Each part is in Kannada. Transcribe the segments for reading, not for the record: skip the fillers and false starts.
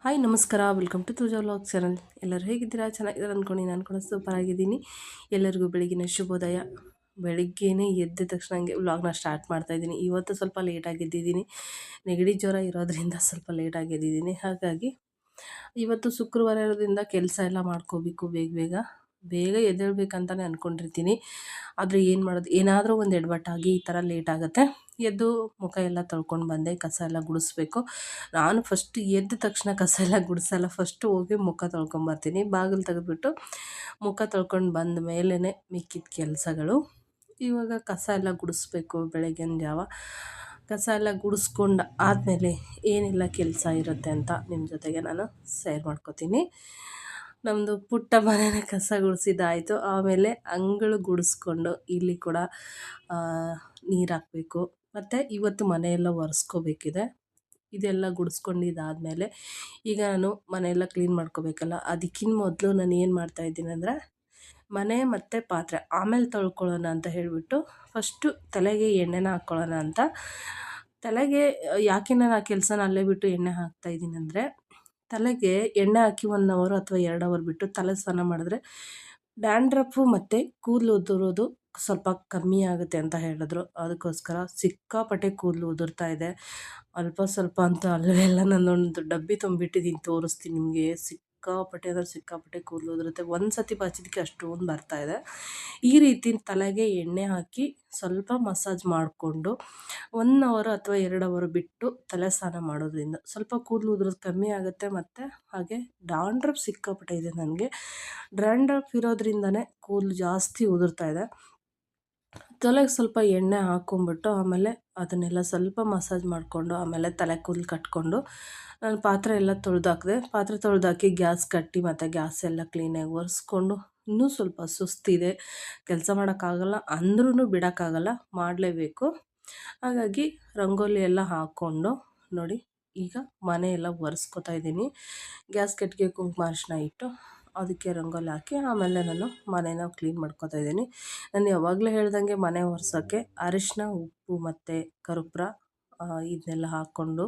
ಹಾಯ್ ನಮಸ್ಕಾರ, ವೆಲ್ಕಮ್ ಟು ತುಜಾ ವ್ಲಾಗ್ ಚಾನಲ್. ಎಲ್ಲರೂ ಹೇಗಿದ್ದೀರಾ? ಚೆನ್ನಾಗಿದ್ದಾರೆ ಅಂದ್ಕೊಂಡು ನಾನು ಕೂಡ ಸೂಪರ್ ಆಗಿದ್ದೀನಿ. ಎಲ್ಲರಿಗೂ ಬೆಳಗಿನ ಶುಭೋದಯ. ಬೆಳಿಗ್ಗೆನೇ ಎದ್ದ ತಕ್ಷಣ ಹಂಗೆ ವ್ಲಾಗ್ನ ಸ್ಟಾರ್ಟ್ ಮಾಡ್ತಾಯಿದ್ದೀನಿ. ಇವತ್ತು ಸ್ವಲ್ಪ ಲೇಟಾಗಿ ಎದ್ದಿದ್ದೀನಿ. ನೆಗಡಿ ಜ್ವರ ಇರೋದ್ರಿಂದ ಸ್ವಲ್ಪ ಲೇಟಾಗಿ ಎದ್ದಿದ್ದೀನಿ. ಹಾಗಾಗಿ ಇವತ್ತು ಶುಕ್ರವಾರ ಇರೋದ್ರಿಂದ ಕೆಲಸ ಎಲ್ಲ ಮಾಡ್ಕೋಬೇಕು. ಬೇಗ ಎದ್ದೇಳಬೇಕಂತಲೇ ಅಂದ್ಕೊಂಡಿರ್ತೀನಿ. ಆದರೆ ಏನು ಮಾಡೋದು, ಏನಾದರೂ ಒಂದು ಎಡವಟ್ಟಾಗಿ ಈ ಥರ ಲೇಟ್ ಆಗುತ್ತೆ. ಎದ್ದು ಮುಖ ಎಲ್ಲ ತೊಳ್ಕೊಂಡು ಬಂದೆ. ಕಸ ಎಲ್ಲ ಗುಡಿಸ್ಬೇಕು. ನಾನು ಫಸ್ಟ್ ಎದ್ದ ತಕ್ಷಣ ಕಸ ಎಲ್ಲ ಗುಡಿಸಲ್ಲ. ಫಸ್ಟು ಹೋಗಿ ಮುಖ ತೊಳ್ಕೊಂಬರ್ತೀನಿ. ಬಾಗಿಲು ತೆಗೆದ್ಬಿಟ್ಟು ಮುಖ ತೊಳ್ಕೊಂಡು ಬಂದ ಮೇಲೇ ಮಿಕ್ಕಿದ ಕೆಲಸಗಳು. ಇವಾಗ ಕಸ ಎಲ್ಲ ಗುಡಿಸ್ಬೇಕು. ಬೆಳಗಿನ ಜಾವ ಕಸ ಎಲ್ಲ ಗುಡಿಸ್ಕೊಂಡು ಆದಮೇಲೆ ಏನೆಲ್ಲ ಕೆಲಸ ಇರುತ್ತೆ ಅಂತ ನಿಮ್ಮ ಜೊತೆಗೆ ನಾನು ಶೇರ್ ಮಾಡ್ಕೋತೀನಿ. ನಮ್ಮದು ಪುಟ್ಟ ಮನೆಯ ಕಸ ಗುಡಿಸಿದ್ದಾಯಿತು. ಆಮೇಲೆ ಅಂಗಳು ಗುಡಿಸ್ಕೊಂಡು ಇಲ್ಲಿ ಕೂಡ ನೀರು ಹಾಕಬೇಕು. ಮತ್ತು ಇವತ್ತು ಮನೆಯೆಲ್ಲ ಒರೆಸ್ಕೋಬೇಕಿದೆ. ಇದೆಲ್ಲ ಗುಡಿಸ್ಕೊಂಡಿದ್ದಾದಮೇಲೆ ಈಗ ನಾನು ಮನೆಯೆಲ್ಲ ಕ್ಲೀನ್ ಮಾಡ್ಕೋಬೇಕಲ್ಲ. ಅದಕ್ಕಿಂತ ಮೊದಲು ನಾನು ಏನು ಮಾಡ್ತಾಯಿದ್ದೀನಿ ಅಂದರೆ, ಮನೆ ಮತ್ತು ಪಾತ್ರೆ ಆಮೇಲೆ ತೊಳ್ಕೊಳ್ಳೋಣ ಅಂತ ಹೇಳಿಬಿಟ್ಟು ಫಸ್ಟು ತಲೆಗೆ ಎಣ್ಣೆನ ಹಾಕ್ಕೊಳ್ಳೋಣ ಅಂತ. ತಲೆಗೆ ಯಾಕೆ ನಾನು ಆ ಕೆಲಸನ ಅಲ್ಲೇ ಬಿಟ್ಟು ಎಣ್ಣೆ ಹಾಕ್ತಾಯಿದ್ದೀನಿ ಅಂದರೆ, ತಲೆಗೆ ಎಣ್ಣೆ ಹಾಕಿ 1 ಅವರ್ ಅಥವಾ 2 ಅವರ್ ಬಿಟ್ಟು ತಲೆ ಸ್ನಾನ ಮಾಡಿದ್ರೆ ಡ್ಯಾಂಡ್ರಫು ಮತ್ತು ಕೂದಲು ಉದುರೋದು ಸ್ವಲ್ಪ ಕಮ್ಮಿ ಆಗುತ್ತೆ ಅಂತ ಹೇಳಿದ್ರು. ಅದಕ್ಕೋಸ್ಕರ ಸಿಕ್ಕಾಪಟ್ಟೆ ಕೂದಲು ಉದುರ್ತಾ ಇದೆ. ಅಲ್ಪ ಸ್ವಲ್ಪ ಅಂತ ಅಲ್ಲವೇ ಎಲ್ಲ ನಾನೊಂದು ಡಬ್ಬಿ ತುಂಬಿಟ್ಟಿದ್ದೀನಿ, ತೋರಿಸ್ತೀನಿ ನಿಮಗೆ. ಸಿಕ್ಕಾಪಟ್ಟೆ ಅಂದರೆ ಸಿಕ್ಕಾಪಟ್ಟೆ ಕೂದಲು ಉದುರುತ್ತೆ. ಒಂದು ಸತಿ ಬಾಚಿದ್ದಕ್ಕೆ ಅಷ್ಟೊಂದು ಬರ್ತಾಯಿದೆ. ಈ ರೀತಿ ತಲೆಗೆ ಎಣ್ಣೆ ಹಾಕಿ ಸ್ವಲ್ಪ ಮಸಾಜ್ ಮಾಡಿಕೊಂಡು 1 ಅವರ್ ಅಥವಾ 2 ಅವರ್ ಬಿಟ್ಟು ತಲೆ ಸ್ನಾನ ಮಾಡೋದ್ರಿಂದ ಸ್ವಲ್ಪ ಕೂದಲು ಉದುರೋದು ಕಮ್ಮಿ ಆಗುತ್ತೆ. ಮತ್ತು ಹಾಗೆ ಡ್ಯಾಂಡ್ರಫ್ ಸಿಕ್ಕಾಪಟ್ಟೆ ಇದೆ ನನಗೆ. ಡ್ಯಾಂಡ್ರಫ್ ಇರೋದ್ರಿಂದನೇ ಕೂದಲು ಜಾಸ್ತಿ ಉದುರ್ತಾ ಇದೆ. ತಲೆಗೆ ಸ್ವಲ್ಪ ಎಣ್ಣೆ ಹಾಕ್ಕೊಂಬಿಟ್ಟು ಆಮೇಲೆ ಅದನ್ನೆಲ್ಲ ಸ್ವಲ್ಪ ಮಸಾಜ್ ಮಾಡಿಕೊಂಡು ಆಮೇಲೆ ತಲೆ ಕೂದಲು ಕಟ್ಕೊಂಡು ನಾನು ಪಾತ್ರೆ ಎಲ್ಲ ತೊಳೆದಾಕಿದೆ. ಪಾತ್ರೆ ತೊಳೆದಾಕಿ ಗ್ಯಾಸ್ ಕಟ್ಟಿ ಮತ್ತು ಗ್ಯಾಸ್ ಎಲ್ಲ ಕ್ಲೀನಾಗಿ ಒರೆಸ್ಕೊಂಡು, ಇನ್ನೂ ಸ್ವಲ್ಪ ಸುಸ್ತಿದೆ, ಕೆಲಸ ಮಾಡೋಕ್ಕಾಗಲ್ಲ ಅಂದ್ರೂ ಬಿಡೋಕ್ಕಾಗಲ್ಲ, ಮಾಡಲೇಬೇಕು. ಹಾಗಾಗಿ ರಂಗೋಲಿ ಎಲ್ಲ ಹಾಕ್ಕೊಂಡು ನೋಡಿ ಈಗ ಮನೆಯೆಲ್ಲ ಒರೆಸ್ಕೊತಾ ಇದ್ದೀನಿ. ಗ್ಯಾಸ್ ಕಟ್ಟಿಗೆ ಕುಂಕುಮ ಅರಿಶಿನ ಇಟ್ಟು ಅದಕ್ಕೆ ರಂಗೋಲಿ ಹಾಕಿ ಆಮೇಲೆ ನಾನು ಮನೇನ ಕ್ಲೀನ್ ಮಾಡ್ಕೊತಾ ಇದ್ದೀನಿ. ನಾನು ಯಾವಾಗಲೂ ಹೇಳ್ದಂಗೆ ಮನೆ ಒರೆಸೋಕ್ಕೆ ಅರಿಶಿನ, ಉಪ್ಪು ಮತ್ತು ಕರ್ಪೂರ ಇದನ್ನೆಲ್ಲ ಹಾಕ್ಕೊಂಡು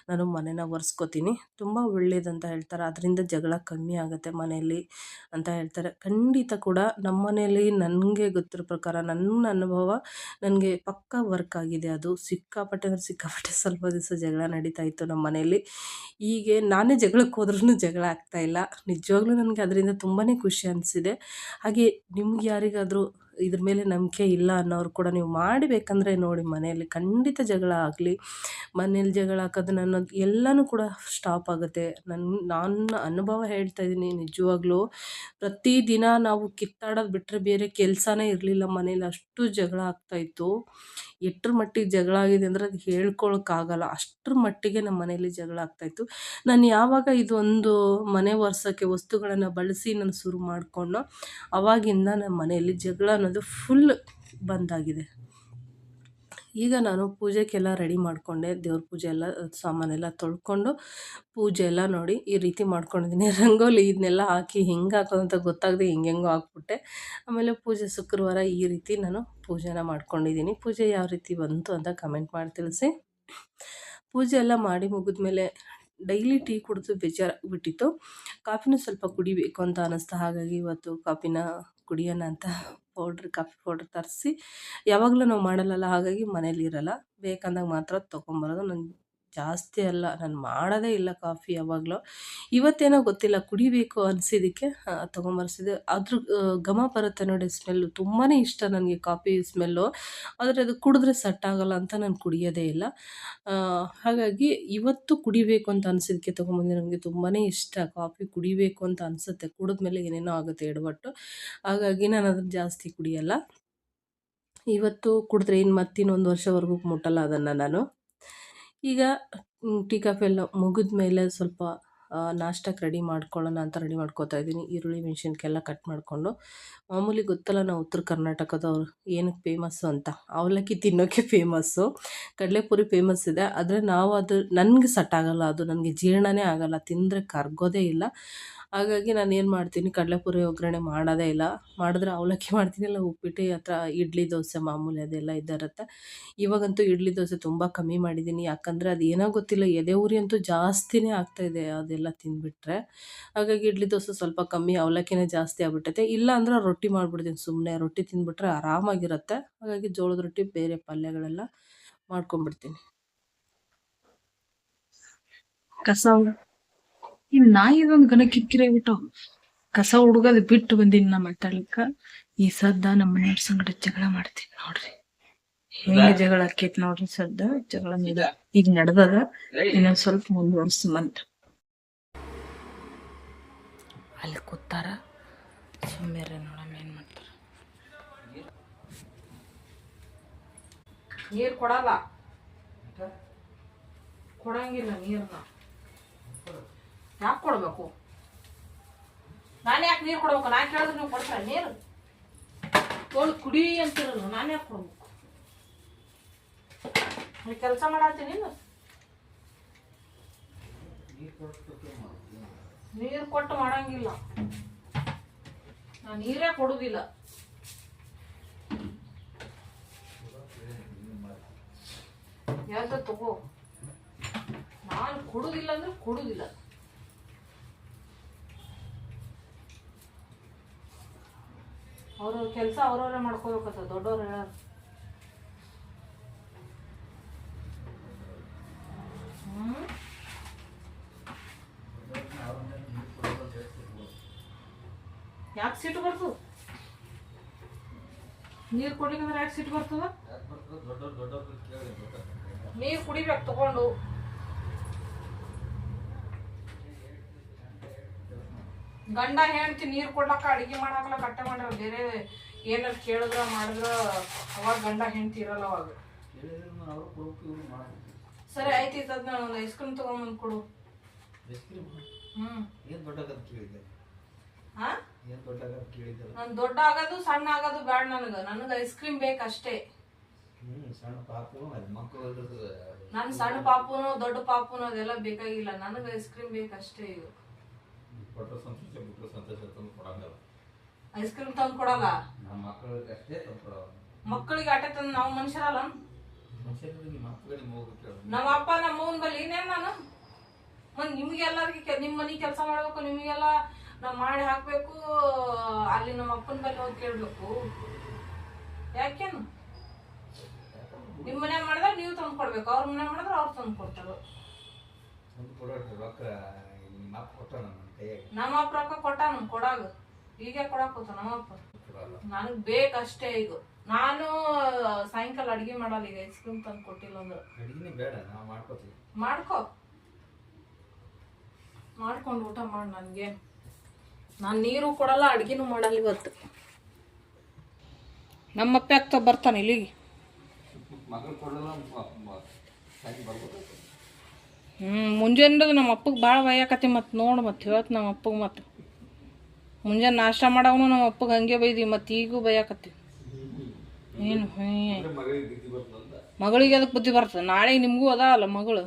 ನಾನು ಮನೇನ ಒರೆಸ್ಕೊತೀನಿ. ತುಂಬ ಒಳ್ಳೆಯದಂತ ಹೇಳ್ತಾರೆ. ಅದರಿಂದ ಜಗಳ ಕಮ್ಮಿ ಆಗುತ್ತೆ ಮನೆಯಲ್ಲಿ ಅಂತ ಹೇಳ್ತಾರೆ. ಖಂಡಿತ ಕೂಡ ನಮ್ಮ ಮನೆಯಲ್ಲಿ ನನಗೆ ಗೊತ್ತಿರೋ ಪ್ರಕಾರ ನನ್ನ ಅನುಭವ ನನಗೆ ಪಕ್ಕಾ ವರ್ಕ್ ಆಗಿದೆ. ಅದು ಸಿಕ್ಕಾಪಟ್ಟೆ ಅಂದರೆ ಸಿಕ್ಕಾಪಟ್ಟೆ ಸ್ವಲ್ಪ ದಿವಸ ಜಗಳ ನಡೀತಾ ಇತ್ತು ನಮ್ಮ ಮನೆಯಲ್ಲಿ. ಹೀಗೆ ನಾನೇ ಜಗಳಕ್ಕೆ ಹೋದ್ರೂ ಜಗಳ ಆಗ್ತಾಯಿಲ್ಲ. ನಿಜವಾಗ್ಲೂ ನನಗೆ ಅದರಿಂದ ತುಂಬಾ ಖುಷಿ ಅನಿಸಿದೆ. ಹಾಗೆ ನಿಮ್ಗೆ ಯಾರಿಗಾದರೂ ಇದ್ರ ಮೇಲೆ ನಂಬಿಕೆ ಇಲ್ಲ ಅನ್ನೋರು ಕೂಡ ನೀವು ಮಾಡಬೇಕಂದ್ರೆ ನೋಡಿ, ಮನೆಯಲ್ಲಿ ಖಂಡಿತ ಜಗಳ ಆಗಲಿ. ಮನೇಲಿ ಜಗಳ ಹಾಕೋದು ಅನ್ನೋದು ಎಲ್ಲನೂ ಕೂಡ ಸ್ಟಾಪ್ ಆಗುತ್ತೆ. ನನ್ನ ಅನುಭವ ಹೇಳ್ತಾ ಇದ್ದೀನಿ. ನಿಜವಾಗ್ಲೂ ಪ್ರತಿದಿನ ನಾವು ಕಿತ್ತಾಡೋದು ಬಿಟ್ಟರೆ ಬೇರೆ ಕೆಲಸನೇ ಇರಲಿಲ್ಲ ಮನೇಲಿ. ಅಷ್ಟು ಜಗಳ ಆಗ್ತಾಯಿತ್ತು. ಎಷ್ಟರ ಮಟ್ಟಿಗೆ ಜಗಳ ಆಗಿದೆ ಅಂದರೆ ಅದು ಹೇಳ್ಕೊಳಕ್ಕಾಗಲ್ಲ. ಅಷ್ಟರ ಮಟ್ಟಿಗೆ ನಮ್ಮ ಮನೇಲಿ ಜಗಳ ಆಗ್ತಾಯಿತ್ತು. ನಾನು ಯಾವಾಗ ಇದೊಂದು ಮನೆ ಒರೆಸೋಕ್ಕೆ ವಸ್ತುಗಳನ್ನು ಬಳಸಿ ನಾನು ಶುರು ಮಾಡಿಕೊಂಡೋ ಆವಾಗಿಂದ ನಮ್ಮ ಮನೆಯಲ್ಲಿ ಜಗಳ ಅನ್ನೋದು ಫುಲ್ ಬಂದಾಗಿದೆ. ಈಗ ನಾನು ಪೂಜೆಗೆಲ್ಲ ರೆಡಿ ಮಾಡಿಕೊಂಡೆ. ದೇವ್ರ ಪೂಜೆ ಎಲ್ಲ ಸಾಮಾನೆಲ್ಲ ತೊಳ್ಕೊಂಡು ಪೂಜೆ ಎಲ್ಲ ನೋಡಿ ಈ ರೀತಿ ಮಾಡ್ಕೊಂಡಿದ್ದೀನಿ. ರಂಗೋಲಿ ಇದನ್ನೆಲ್ಲ ಹಾಕಿ ಹೆಂಗೆ ಹಾಕೋದು ಅಂತ ಗೊತ್ತಾಗದೆ ಹೆಂಗೆಂಗೋ ಹಾಕ್ಬಿಟ್ಟೆ. ಆಮೇಲೆ ಪೂಜೆ ಶುಕ್ರವಾರ ಈ ರೀತಿ ನಾನು ಪೂಜೆನ ಮಾಡ್ಕೊಂಡಿದ್ದೀನಿ. ಪೂಜೆ ಯಾವ ರೀತಿ ಬಂತು ಅಂತ ಕಮೆಂಟ್ ಮಾಡಿ ತಿಳಿಸಿ. ಪೂಜೆ ಎಲ್ಲ ಮಾಡಿ ಮುಗಿದ್ಮೇಲೆ ಡೈಲಿ ಟೀ ಕುಡಿದು ಬೇಜಾರಾಗ್ಬಿಟ್ಟಿತ್ತು. ಕಾಫಿನೂ ಸ್ವಲ್ಪ ಕುಡಿಬೇಕು ಅಂತ ಅನ್ನಿಸ್ತು. ಹಾಗಾಗಿ ಇವತ್ತು ಕಾಫಿನ ಕುಡಿಯೋಣ ಅಂತ ಕಾಫಿ ಪೌಡ್ರ್ ತರಿಸಿ, ಯಾವಾಗಲೂ ನಾವು ಮಾಡಲ್ಲಲ್ಲ, ಹಾಗಾಗಿ ಮನೇಲಿ ಇರೋಲ್ಲ, ಬೇಕಂದಾಗ ಮಾತ್ರ ತೊಗೊಂಬರೋದು. ಜಾಸ್ತಿ ಅಲ್ಲ, ನಾನು ಮಾಡೋದೇ ಇಲ್ಲ ಕಾಫಿ ಯಾವಾಗಲೂ. ಇವತ್ತೇನೋ ಗೊತ್ತಿಲ್ಲ ಕುಡಿಬೇಕು ಅನಿಸಿದ್ದಕ್ಕೆ ತೊಗೊಂಬರ್ಸಿದೆ. ಅದ್ರ ಘಮ ಬರುತ್ತೆ ನೋಡಿ, ಸ್ಮೆಲ್ಲು ತುಂಬಾ ಇಷ್ಟ ನನಗೆ ಕಾಫಿ ಸ್ಮೆಲ್ಲು. ಆದರೆ ಅದು ಕುಡಿದ್ರೆ ಸೆಟ್ ಆಗೋಲ್ಲ ಅಂತ ನಾನು ಕುಡಿಯೋದೇ ಇಲ್ಲ. ಹಾಗಾಗಿ ಇವತ್ತು ಕುಡಿಬೇಕು ಅಂತ ಅನಿಸಿದ್ದಕ್ಕೆ ತೊಗೊಂಬಂದೆ. ನನಗೆ ತುಂಬಾ ಇಷ್ಟ ಕಾಫಿ, ಕುಡಿಬೇಕು ಅಂತ ಅನಿಸುತ್ತೆ. ಕುಡಿದ್ಮೇಲೆ ಏನೇನೋ ಆಗುತ್ತೆ ಎಡವಟ್ಟು. ಹಾಗಾಗಿ ನಾನು ಅದನ್ನು ಜಾಸ್ತಿ ಕುಡಿಯೋಲ್ಲ. ಇವತ್ತು ಕುಡಿದ್ರೆ ಇನ್ನೊಂದು ವರ್ಷವರೆಗೂ ಮುಟ್ಟಲ್ಲ ಅದನ್ನು ನಾನು. ಈಗ ಟೀ ಕಾಫಿ ಎಲ್ಲ ಮುಗಿದ ಮೇಲೆ ಸ್ವಲ್ಪ ನಾಷ್ಟಕ್ಕೆ ರೆಡಿ ಮಾಡ್ಕೊಳ್ಳೋಣ ಅಂತ ರೆಡಿ ಮಾಡ್ಕೊತಾ ಇದ್ದೀನಿ. ಈರುಳ್ಳಿ ಮೆಣಸಿನ್ಕಾಯಿ ಕಟ್ ಮಾಡಿಕೊಂಡು, ಮಾಮೂಲಿ ಗೊತ್ತಲ್ಲ ನಾವು ಉತ್ತರ ಕರ್ನಾಟಕದವ್ರು ಏನಕ್ಕೆ ಫೇಮಸ್ಸು ಅಂತ, ಅವಲಕ್ಕಿ ತಿನ್ನೋಕ್ಕೆ ಫೇಮಸ್ಸು. ಕಡಲೆಪುರಿ ಫೇಮಸ್ ಇದೆ, ಆದರೆ ನಾವು ಅದು ನನಗೆ ಸೆಟ್ ಆಗೋಲ್ಲ, ಅದು ನನಗೆ ಜೀರ್ಣನೇ ಆಗೋಲ್ಲ, ತಿಂದರೆ ಕರಗೋದೇ ಇಲ್ಲ. ಹಾಗಾಗಿ ನಾನು ಏನು ಮಾಡ್ತೀನಿ, ಕಡಲೆಪುರಿ ಒಗ್ಗರಣೆ ಮಾಡೋದೇ ಇಲ್ಲ. ಮಾಡಿದ್ರೆ ಅವಲಕ್ಕಿ ಮಾಡ್ತೀನಿ, ಇಲ್ಲ ಉಪ್ಪಿಟ್ಟು ಅಥವಾ ಇಡ್ಲಿ ದೋಸೆ ಮಾಮೂಲಿ ಅದೆಲ್ಲ ಇದ್ದಿರುತ್ತೆ. ಇವಾಗಂತೂ ಇಡ್ಲಿ ದೋಸೆ ತುಂಬ ಕಮ್ಮಿ ಮಾಡಿದ್ದೀನಿ. ಯಾಕಂದರೆ ಅದು ಏನೋ ಗೊತ್ತಿಲ್ಲ, ಎದೆ ಉರಿ ಅಂತೂ ಜಾಸ್ತಿನೇ ಆಗ್ತಾಯಿದೆ. ಅದೆಲ್ಲ ಎಲ್ಲ ತಿಂದುಬಿಟ್ರೆ. ಹಾಗಾಗಿ ಇಡ್ಲಿ ದೋಸೆ ಸ್ವಲ್ಪ ಕಮ್ಮಿ, ಅವಲಕ್ಕಿನೇ ಜಾಸ್ತಿ ಆಗ್ಬಿಟ್ಟೈತೆ. ಇಲ್ಲ ಅಂದ್ರೆ ರೊಟ್ಟಿ ಮಾಡಿಬಿಡ್ತೀನಿ ಸುಮ್ಮನೆ, ರೊಟ್ಟಿ ತಿಂದುಬಿಟ್ರೆ ಆರಾಮಾಗಿರುತ್ತೆ. ಹಾಗಾಗಿ ಜೋಳದ ರೊಟ್ಟಿ ಬೇರೆ ಪಲ್ಯಗಳೆಲ್ಲ ಮಾಡ್ಕೊಂಬಿಡ್ತೀನಿ. ಕಸ ಈ ನಾಯಿದೊಂದು ಗನ ಕಿಕ್ಕಿರೇ ಬಿಟ್ಟು ಕಸ ಹುಡುಗದ್ ಬಿಟ್ಟು ಬಂದಿನಿ ನಾ ಮಾತಾಡ್ಲಿಕ್ಕ. ಈ ಸದ್ದ ನಮ್ಮ ಮನೆಯವ್ರ ಸಂಗಡ ಜಗಳ ಮಾಡ್ತೀನಿ ನೋಡ್ರಿ. ಹೆಂಗ ಜಗಳ ಆಕೇತ್ ನೋಡ್ರಿ. ಸದ್ದ ಜಗಳ ಈಗ ನಡೆದದ, ಇನ್ನೊಂದ್ ಸ್ವಲ್ಪ ಮುಂದುವರ್ಸಮಂತ ಅಲ್ಲಿ ಕೂತಾರ. ಸುಮ್ಮನೆ ನೋಡಮ್ಮ ಏನ್ ಮಾಡ್ತಾರ. ನೀರ್ ಕೊಡಲ್ಲ, ಕೊಡಂಗಿಲ್ಲ ನೀರ್ನ. ಯಾಕೆ ಕೊಡ್ಬೇಕು? ನಾನು ಯಾಕೆ ನೀರು ಕೊಡ್ಬೇಕು? ನಾ ಕೇಳಿದ್ರೆ ನೀವು ಕೊಡ್ತಾರ ನೀರು? ತೊಳು ಕುಡಿ ಅಂತಿರಲ್ಲ, ನಾನು ಯಾಕೆ ಕೊಡ್ಬೇಕು? ನೀವು ಕೆಲಸ ಮಾಡತ್ತೀನಿ. ನೀರು ಕೊಟ್ಟು ಮಾಡಂಗಿಲ್ಲ, ನಾನು ನೀರೇ ಕೊಡುದಿಲ್ಲ. ಯಾವ್ದು ತಗೋ, ನಾನು ಕೊಡುದಿಲ್ಲ ಅಂದ್ರೆ ಕೊಡುದಿಲ್ಲ. ಅವ್ರವ್ರ ಕೆಲಸ ಅವ್ರವ್ರೇ ಮಾಡ್ಕೋಬೇಕತ್ತ ದೊಡ್ಡವ್ರು ಹೇಳ. ಯಾಕೆ ಸಿಟ್ಟು ಬರ್ತದ? ನೀರು ಕೊಡ್ಲಿಕ್ಕಂದ್ರೆ ಯಾಕೆ ಸಿಟ್ಟು ಬರ್ತದ? ನೀರು ಕುಡಿಬೇಕು ತಗೊಂಡು. ಗಂಡ ಹೆಂಡ್ತಿ ನೀರು ಕೊಡ್ಲಕ್ಕ, ಅಡಿಗೆ ಮಾಡಾಕಲ್ಲ, ಕಟ್ಟೆ ಮಾಡ್ರ ಬೇರೆ ಏನಾರು ಕೇಳಿದ್ರ ಮಾಡಿದ್ರ ಅವಾಗ ಗಂಡ ಹೆಂಡ್ತಿ ಇರಲ್ಲ. ಅವಾಗ ಸರಿ ಆಯ್ತು, ಇರ್ತದ. ನಾನು ಒಂದು ಐಸ್ ಕ್ರೀಮ್ ತಗೊಂಬಂದು ಕೊಡು. ನಾನು ದೊಡ್ಡ ಆಗೋದು ಸಣ್ಣ ಆಗೋದು ಬೇಡ ನನಗೆ ಐಸ್ ಕ್ರೀಮ್ ಬೇಕಷ್ಟೇ. ನನ್ ಸಣ್ಣ ಪಾಪುನು ದೊಡ್ಡ ಪಾಪುನು ಅದೆಲ್ಲ ಬೇಕಾಗಿಲ್ಲ, ನನಗೆ ಐಸ್ ಕ್ರೀಮ್ ಬೇಕಷ್ಟೇ. ಈಗ ಐಸ್ ಕ್ರೀಮ್ ತಂದು ಕೊಡಲ್ಲ, ಮಕ್ಕಳಿಗೆ ಆಟ ತಂದು. ನಾವು ಮನುಷ್ಯರಲ್ಲ, ನಮ್ಮ ಅಪ್ಪ ನಮ್ಮ ಅವ್ವನ್ ಬಲ್ಲಿ ಏನೇನ್ ನಾನು ನಿಮ್ಗೆಲ್ಲರಿಗೆ ನಿಮ್ ಮನಿ ಕೆಲಸ ಮಾಡ್ಬೇಕು, ನಿಮಗೆಲ್ಲ ನಾವ್ ಮಾಡಿ ಹಾಕ್ಬೇಕು. ಅಲ್ಲಿ ನಮ್ಮ ಅಪ್ಪನ ಬಲ್ಲಿ ಹೋಗಿ ಕೇಳ್ಬೇಕು. ಯಾಕೇನು? ನಿಮ್ ಮನೆ ಮಾಡಿದಾಗ ನೀವು ತಂದು ಕೊಡ್ಬೇಕು, ಅವ್ರ ಮನೆ ಮಾಡಿದ್ರೆ ಅವ್ರು ತಂದು ಕೊಡ್ತಾರ. ನಮ್ಮ ಅಪ್ಪ ರೊಕ್ಕ ಕೊಟ್ಟ ನಮ್ ಕೊಡಾಗ, ಈಗ ಕೊಡಾಕ ಹೋತ ನಮ್ಮ ಅಪ್ಪ. ನನಗ್ ಬೇಕಷ್ಟೇ. ಈಗ ನಾನು ಸಾಯಂಕಾಲ ಅಡಿಗೆ ಮಾಡಲ್ಲ. ಈಗ ಐಸ್ ಕ್ರೀಮ್ ತಂದು ಕೊಟ್ಟಿಲ್ಲ ಅಂದ್ರೆ ಮಾಡ್ಕೊಂಡು ಊಟ ಮಾಡಿ. ನನ್ಗೆ ನಾನು ನೀರು ಕೊಡಲ್ಲ, ಅಡ್ಗಿನೂ ಮಾಡಲ್ಲ ಇವತ್ತು. ನಮ್ಮಪ್ಪ ಯಾಕೆ ಬರ್ತಾನೆ ಇಲ್ಲಿಗೆ? ಮುಂಜಾನೆ ನಮ್ಮ ಅಪ್ಪಗೆ ಭಾಳ ಬೈಯಾಕತಿ. ಮತ್ತು ನೋಡು, ಮತ್ತು ಹೇಳ್ತು ನಮ್ಮ ಅಪ್ಪಗೆ. ಮತ್ತು ಮುಂಜಾನೆ ನಾಷ್ಟ ಮಾಡವನು ನಮ್ಮ ಅಪ್ಪಗೆ ಹಂಗೆ ಬೈದಿ, ಮತ್ತು ಈಗೂ ಬೈಯಾಕತಿ. ಏನು ಮಗಳಿಗೆ ಅದಕ್ಕೆ ಬುದ್ಧಿ ಬರ್ತದೆ? ನಾಳೆ ನಿಮಗೂ ಅದ ಅಲ್ಲ ಮಗಳು,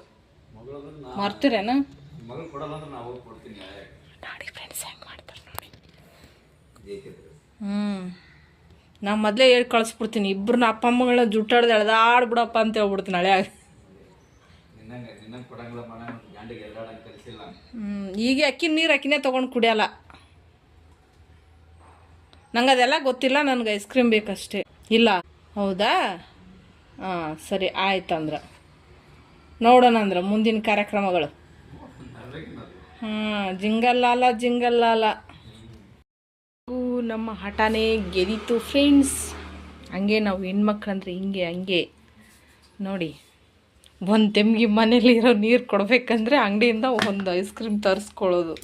ಮರ್ತೀರೇನು? ನೋಡಿ ಫ್ರೆಂಡ್ಸ್ ಹೆಂಗೆ ಮಾಡ್ತಾರೆ ನೋಡಿ. ನಾ ಮೊದಲೇ ಹೇಳಿ ಕಳಿಸ್ಬಿಡ್ತೀನಿ, ಇಬ್ಬರನ್ನ ಅಪ್ಪ ಅಮ್ಮಗಳನ್ನ ಜುಟ್ಟಾಡ್ದು ಎಳ್ದಾಡ್ಬಿಡಪ್ಪ ಅಂತ ಹೇಳ್ಬಿಡ್ತೀನಿ ಹಳೆಯಾಗ. ಈಗ ಅಕ್ಕಿನ ನೀರು ಅಕ್ಕಿನೇ ತೊಗೊಂಡು ಕುಡಿಯಲ್ಲ. ನಂಗೆ ಅದೆಲ್ಲ ಗೊತ್ತಿಲ್ಲ, ನನಗೆ ಐಸ್ ಕ್ರೀಮ್ ಬೇಕಷ್ಟೇ. ಇಲ್ಲ ಹೌದಾ? ಹಾಂ ಸರಿ ಆಯ್ತಂದ್ರೆ ನೋಡೋಣ ಅಂದ್ರೆ ಮುಂದಿನ ಕಾರ್ಯಕ್ರಮಗಳು. ಜಿಂಗಲ್ಲಾಲ ಜಿಂಗಲ್ಲಾಲ. ನಮ್ಮ ಹಠಾನೇ ಗೆದಿತು ಫ್ರೆಂಡ್ಸ್. ಹಂಗೆ ನಾವು ಹೆಣ್ಮಕ್ಳಂದ್ರೆ ಹಂಗೆ ನೋಡಿ. ಒಂದು ತೆಮ್ಗೆ ಮನೇಲಿರೋ ನೀರು ಕೊಡಬೇಕಂದ್ರೆ ಅಂಗಡಿಯಿಂದ ಒಂದು ಐಸ್ ಕ್ರೀಮ್ ತರಿಸ್ಕೊಳ್ಳೋದು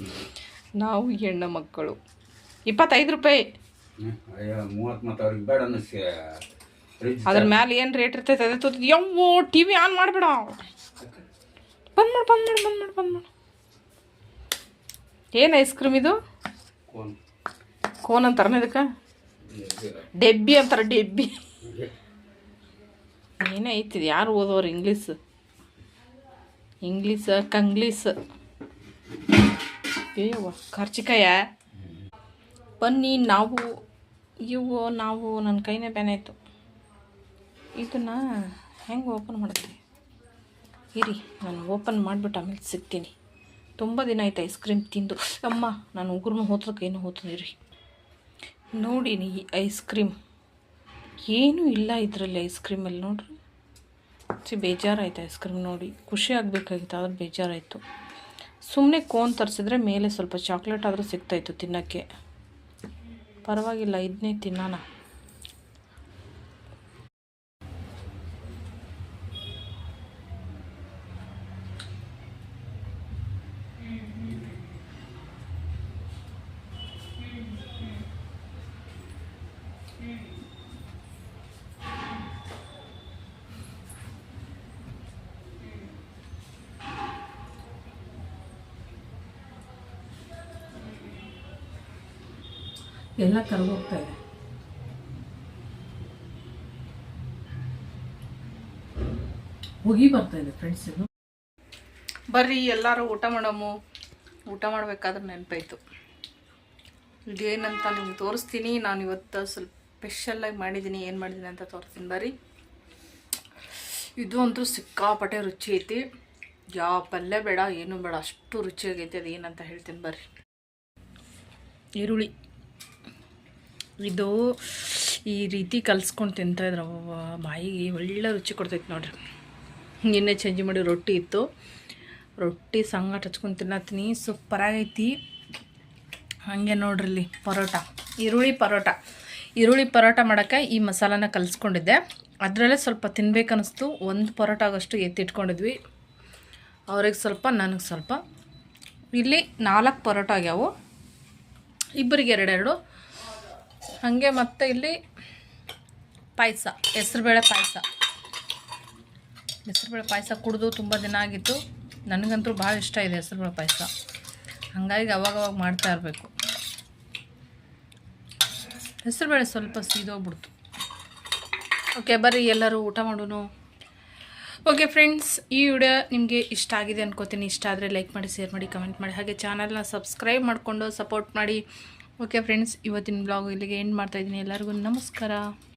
ನಾವು ಹೆಣ್ಣು ಮಕ್ಕಳು. 25 ರೂಪಾಯಿ. ಅದ್ರ ಮ್ಯಾಲೆ ಏನು ರೇಟ್ ಇರ್ತೈತೆ ಅದೇ ತೋತಿ. ಯವ್ವೋ ಟಿ ವಿ ಆನ್ ಮಾಡಿಬಿಡ. ಬಂದ್ ಮಾಡಿ. ಏನು ಐಸ್ ಕ್ರೀಮ್ ಇದು? ಕೋನ್ ಅಂತಾರನ ಇದಕ್ಕೆ? ಡೆಬ್ಬಿ ಅಂತಾರೆ, ಡೆಬ್ಬಿ. ಏನೇ ಐತಿದು? ಯಾರು ಓದೋರು ಇಂಗ್ಲೀಷ್ ಕಂಗ್ಲೀಷ್? ಏಯವ್ವ ಖರ್ಚಿಕಾಯ. ಬನ್ನಿ ನಾವು ನನ್ನ ಕೈನೇ ಬ್ಯಾನ್ ಆಯಿತು. ಇದನ್ನು ಹೆಂಗೆ ಓಪನ್ ಮಾಡುತ್ತೆ? ಇರಿ ನಾನು ಓಪನ್ ಮಾಡಿಬಿಟ್ಟು ಆಮೇಲೆ ಸಿಗ್ತೀನಿ. ತುಂಬ ದಿನ ಆಯ್ತು ಐಸ್ ಕ್ರೀಮ್ ತಿಂದು. ಅಮ್ಮ ನಾನು ಉಗುರು ಹೋತ್ರಕ್ಕೆ ಏನು ಹೋಗ್ತೀನಿ ರೀ. ನೋಡಿ ಈ ಐಸ್ ಕ್ರೀಮ್ ಏನೂ ಇಲ್ಲ ಇದರಲ್ಲಿ. ಐಸ್ ಕ್ರೀಮಲ್ಲಿ ನೋಡ್ರಿ ಬೇಜಾರಾಯ್ತು. ಐಸ್ ಕ್ರೀಮ್ ನೋಡಿ ಖುಷಿ ಆಗಬೇಕಾಗಿತ್ತು, ಆದ್ರೆ ಬೇಜಾರಾಯಿತು. ಸುಮ್ಮನೆ ಕೋನ್ ತರಿಸಿದ್ರೆ ಮೇಲೆ ಸ್ವಲ್ಪ ಚಾಕ್ಲೇಟ್ ಆದರೂ ಸಿಗ್ತಾಯಿತ್ತು ತಿನ್ನೋಕ್ಕೆ. ಪರವಾಗಿಲ್ಲ, ಇದನ್ನೇ ತಿನ್ನೋಣ. ಎಲ್ಲ ಕರ್ಗೋಗ್ತಾ ಇದೆ. ಹೋಗಿ ಬರ್ತಾ ಇದೆ ಫ್ರೆಂಡ್ಸ್. ಇದು ಬರ್ರಿ ಎಲ್ಲರೂ ಊಟ ಮಾಡಮು. ಊಟ ಮಾಡಬೇಕಾದ್ರೆ ನೆನಪಾಯ್ತು, ಇದೇನಂತ ನಿಮ್ಗೆ ತೋರಿಸ್ತೀನಿ. ನಾನು ಇವತ್ತು ಸ್ವಲ್ಪ ಸ್ಪೆಷಲ್ಲಾಗಿ ಮಾಡಿದ್ದೀನಿ. ಏನು ಮಾಡಿದ್ದೀನಿ ಅಂತ ತೋರಿಸ್ತೀನಿ ಬರ್ರಿ. ಇದು ಅಂತೂ ಸಿಕ್ಕಾಪಟ್ಟೆ ರುಚಿ ಐತಿ. ಯಾವ ಪಲ್ಯ ಬೇಡ, ಏನೂ ಬೇಡ, ಅಷ್ಟು ರುಚಿಯಾಗೈತಿ. ಅದು ಏನಂತ ಹೇಳ್ತೀನಿ ಬರ್ರಿ. ಈರುಳ್ಳಿ ಇದು ಈ ರೀತಿ ಕಲಿಸ್ಕೊಂಡು ತಿಂತಾಯಿದ್ರು, ಬಾಯಿಗೆ ಒಳ್ಳೆ ರುಚಿ ಕೊಡ್ತೈತೆ ನೋಡ್ರಿ. ನಿನ್ನೆ ಚೇಂಜ್ ಮಾಡಿ ರೊಟ್ಟಿ ಇತ್ತು, ರೊಟ್ಟಿ ಸಂಗಟ ಹಚ್ಕೊಂಡು ತಿನ್ನತ್ತೀನಿ. ಸೂಪರಾಗೈತಿ. ಹಾಗೆ ನೋಡ್ರಿ ಇಲ್ಲಿ ಪರೋಟ, ಈರುಳ್ಳಿ ಪರೋಟ ಮಾಡೋಕ್ಕೆ ಈ ಮಸಾಲಾನ ಕಲಿಸ್ಕೊಂಡಿದ್ದೆ. ಅದರಲ್ಲೇ ಸ್ವಲ್ಪ ತಿನ್ಬೇಕನ್ನಿಸ್ತು. ಒಂದು ಪರೋಟ ಆಗೋಷ್ಟು ಎತ್ತಿಟ್ಕೊಂಡಿದ್ವಿ. ಅವ್ರಿಗೆ ಸ್ವಲ್ಪ, ನನಗೆ ಸ್ವಲ್ಪ. ಇಲ್ಲಿ 4 ಪರೋಟ ಆಗ್ಯಾವು, ಇಬ್ಬರಿಗೆ 2 ಹಾಗೆ. ಮತ್ತು ಇಲ್ಲಿ ಪಾಯಸ, ಹೆಸ್ರುಬೇಳೆ ಪಾಯಸ ಕುಡಿದು ತುಂಬ ದಿನ ಆಗಿತ್ತು. ನನಗಂತೂ ಭಾಳ ಇಷ್ಟ ಇದೆ ಹೆಸ್ರುಬೇಳೆ ಪಾಯಸ, ಹಾಗಾಗಿ ಅವಾಗವಾಗ ಮಾಡ್ತಾ ಇರಬೇಕು. ಹೆಸ್ರುಬೇಳೆ ಸ್ವಲ್ಪ ಸೀದೋಗ್ಬಿಡ್ತು. ಓಕೆ ಬರ್ರಿ ಎಲ್ಲರೂ ಊಟ ಮಾಡೋಣ. ಓಕೆ ಫ್ರೆಂಡ್ಸ್, ಈ ವಿಡಿಯೋ ನಿಮಗೆ ಇಷ್ಟ ಆಗಿದೆ ಅನ್ಕೋತೀನಿ. ಇಷ್ಟ ಆದರೆ ಲೈಕ್ ಮಾಡಿ, ಶೇರ್ ಮಾಡಿ, ಕಮೆಂಟ್ ಮಾಡಿ, ಹಾಗೆ ಚಾನಲ್ನ ಸಬ್ಸ್ಕ್ರೈಬ್ ಮಾಡಿಕೊಂಡು ಸಪೋರ್ಟ್ ಮಾಡಿ. ಓಕೆ ಫ್ರೆಂಡ್ಸ್, ಇವತ್ತಿನ ಬ್ಲಾಗ್ ಇಲ್ಲಿಗೆ ಎಂಡ್ ಮಾಡ್ತಾಯಿದ್ದೀನಿ. ಎಲ್ಲರಿಗೂ ನಮಸ್ಕಾರ.